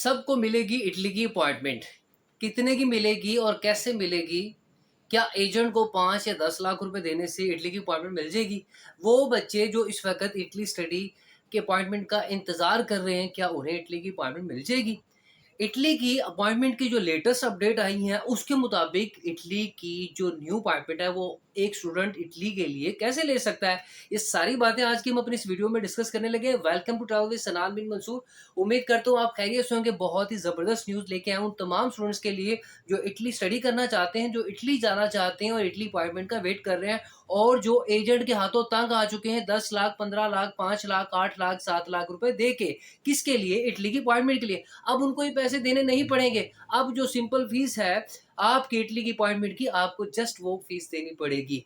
सबको मिलेगी इटली की अपॉइंटमेंट। कितने की मिलेगी और कैसे मिलेगी? क्या एजेंट को 5 या 10 लाख रुपए देने से इटली की अपॉइंटमेंट मिल जाएगी? वो बच्चे जो इस वक़्त इटली स्टडी के अपॉइंटमेंट का इंतज़ार कर रहे हैं, क्या उन्हें इटली की अपॉइंटमेंट मिल जाएगी? इटली की अपॉइंटमेंट की जो लेटेस्ट अपडेट आई है, उसके मुताबिक इटली की जो न्यू अपॉइंटमेंट है, वो एक स्टूडेंट इटली के लिए कैसे ले सकता है? ये सारी बातें आज की हम अपनी इस वीडियो में डिस्कस करने लगे हैं। वेलकम टू ट्रैवल विद सनान बिन मंसूर। उम्मीद करता हूँ आप खैरियत से होंगे। बहुत ही ज़बरदस्त न्यूज़ लेके आया हूँ उन तमाम स्टूडेंट्स के लिए जो इटली स्टडी करना चाहते हैं, जो इटली जाना चाहते हैं और इटली अपॉइंटमेंट का वेट कर रहे हैं और जो एजेंट के हाथों तंग आ चुके हैं 10 लाख, 15 लाख, 5 लाख, 8 लाख, 7 लाख रुपए दे के। किसके लिए? इटली की अपॉइंटमेंट के लिए। अब उनको ये पैसे देने नहीं पड़ेंगे। अब जो सिंपल फीस है आपकी इटली की अपॉइंटमेंट की, आपको जस्ट वो फीस देनी पड़ेगी।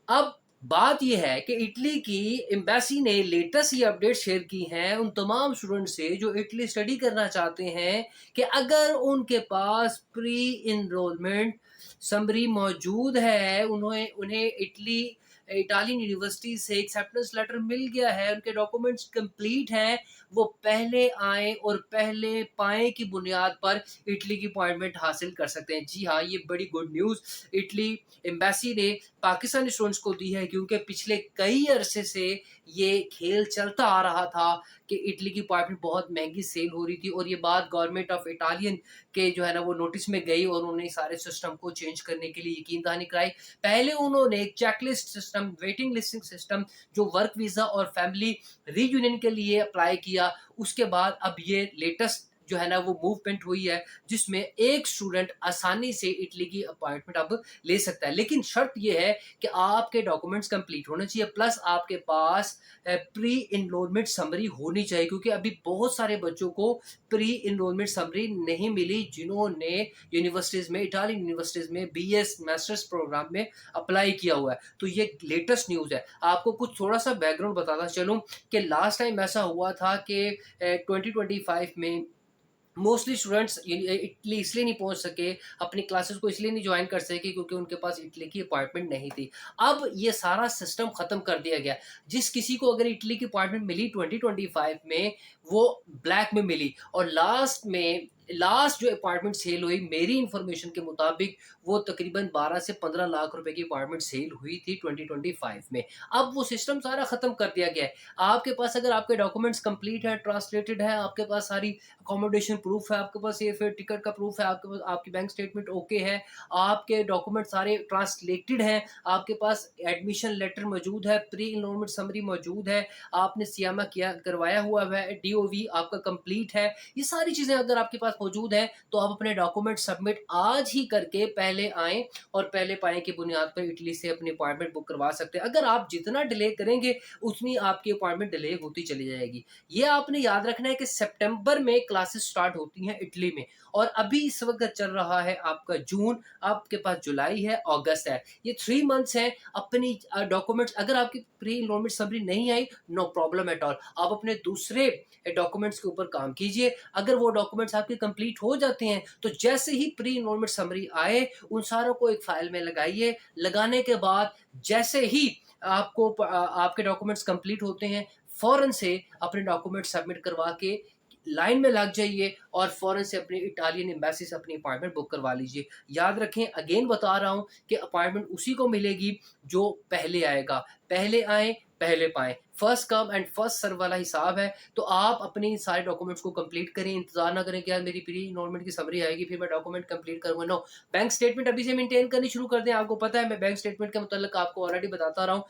अब बात ये है कि इटली की एम्बेसी ने लेटेस्ट ये अपडेट शेयर की हैं उन तमाम स्टूडेंट से जो इटली स्टडी करना चाहते हैं कि अगर उनके पास प्री इनरोलमेंट समरी मौजूद है, उन्हें उन्हें इटालियन यूनिवर्सिटी से एक्सेप्टेंस लेटर मिल गया है, उनके डॉक्यूमेंट्स कंप्लीट हैं, वो पहले आएँ और पहले पाएँ की बुनियाद पर इटली की अपॉइंटमेंट हासिल कर सकते हैं। जी हाँ, ये बड़ी गुड न्यूज़ इटली एम्बेसी ने पाकिस्तानी स्टूडेंट्स को दी है, क्योंकि पिछले कई अरसे से ये खेल चलता आ रहा था कि इटली की अपॉइंटमेंट बहुत महंगी सेल हो रही थी और ये बात गवर्नमेंट ऑफ इटालियन के जो है ना वो नोटिस में गई और उन्होंने सारे सिस्टम को चेंज करने के लिए यकीन दहानी कराई। पहले उन्होंने एक checklist system, waiting listing system, जो वर्क वीज़ा और फैमिली रीयूनियन के लिए अप्लाई किया। उसके बाद अब ये लेटेस्ट जो है ना वो मूवमेंट हुई है, जिसमें एक स्टूडेंट आसानी से इटली की अपॉइंटमेंट अब ले सकता है। लेकिन शर्त ये है कि आपके डॉक्यूमेंट्स कंप्लीट होने चाहिए, प्लस आपके पास प्री इनरोलमेंट समरी होनी चाहिए, क्योंकि अभी बहुत सारे बच्चों को प्री इनरोलमेंट समरी नहीं मिली जिन्होंने यूनिवर्सिटीज़ में, इटालियन यूनिवर्सिटीज़ में बीएस मास्टर्स प्रोग्राम में अप्लाई किया हुआ है। तो ये लेटेस्ट न्यूज़ है। आपको कुछ थोड़ा-सा बैकग्राउंड बताता चलूँ कि लास्ट टाइम ऐसा हुआ था कि 2025 में मोस्टली स्टूडेंट्स इटली इसलिए नहीं पहुंच सके, अपनी क्लासेस को इसलिए नहीं ज्वाइन कर सके क्योंकि उनके पास इटली की अपॉइंटमेंट नहीं थी। अब ये सारा सिस्टम खत्म कर दिया गया। जिस किसी को अगर इटली की अपॉइंटमेंट मिली 2025 में, वो ब्लैक में मिली और लास्ट जो अपॉइंटमेंट सेल हुई मेरी इंफॉर्मेशन के मुताबिक, वो तकरीबन 12 से 15 लाख रुपए की अपॉइंटमेंट सेल हुई थी 2025 में। अब वो सिस्टम सारा खत्म कर दिया गया है। आपके पास अगर आपके डॉक्यूमेंट्स कंप्लीट है, ट्रांसलेटेड है, आपके पास सारी अकोमोडेशन प्रूफ है, आपके पास एयरफेयर टिकट का प्रूफ है, आपके पास आपकी बैंक स्टेटमेंट ओके है, आपके डॉक्यूमेंट सारे ट्रांसलेटेड हैं, आपके पास एडमिशन लेटर मौजूद है, प्री इनरोलमेंट समरी मौजूद है, आपने सियामा किया करवाया हुआ है, डीओवी आपका कंप्लीट है। ये सारी चीज़ें अगर आपके पास मौजूद हैं, तो आप अपने डॉक्यूमेंट सबमिट आज ही करके पहले आएँ और पहले पाएँ की बुनियाद पर इटली से अपनी अपॉइंटमेंट बुक करवा सकते हैं। अगर आप जितना डिले करेंगे, उतनी आपकी अपॉइंटमेंट डिले होती चली जाएगी। ये आपने याद रखना है कि सितंबर में क्लासेस स्टार्ट होती हैं इटली में और अभी इस वक़्त चल रहा है आपका जून, आपके पास जुलाई है, अगस्त है। ये 3 मंथ्स हैं। अपनी डॉक्यूमेंट्स अगर आपकी प्री एनरोलमेंट समरी नहीं आई, नो प्रॉब्लम एट ऑल। आप अपने दूसरे डॉक्यूमेंट्स के ऊपर काम कीजिए। अगर वो डॉक्यूमेंट्स आपके कंप्लीट हो जाते हैं, तो जैसे ही प्री एनरोलमेंट समरी आए, उन सारों को एक फ़ाइल में लगाइए। लगाने के बाद जैसे ही आपके डॉक्यूमेंट्स कंप्लीट होते हैं, फ़ौरन से अपने डॉक्यूमेंट सबमिट करवा के लाइन में लग जाइए और फ़ौरन से अपनी इटालियन एम्बेसी से अपनी अपॉइंटमेंट बुक करवा लीजिए। याद रखें, अगेन बता रहा हूँ कि अपॉइंटमेंट उसी को मिलेगी जो पहले आएगा। पहले आएँ, पहले पाएँ। First come and first serve वाला हिसाब है। तो आप अपने सारे डॉक्यूमेंट्स को कंप्लीट करें, इंतज़ार ना करें कि यार मेरी प्री एनरोलमेंट की समरी आएगी फिर मैं डॉक्यूमेंट कंप्लीट करूँगा। नो, बैंक स्टेटमेंट अभी से मेंटेन करनी शुरू कर दें। आपको पता है मैं बैंक स्टेटमेंट के मुतल्लिक आपको ऑलरेडी बताता रहा हूँ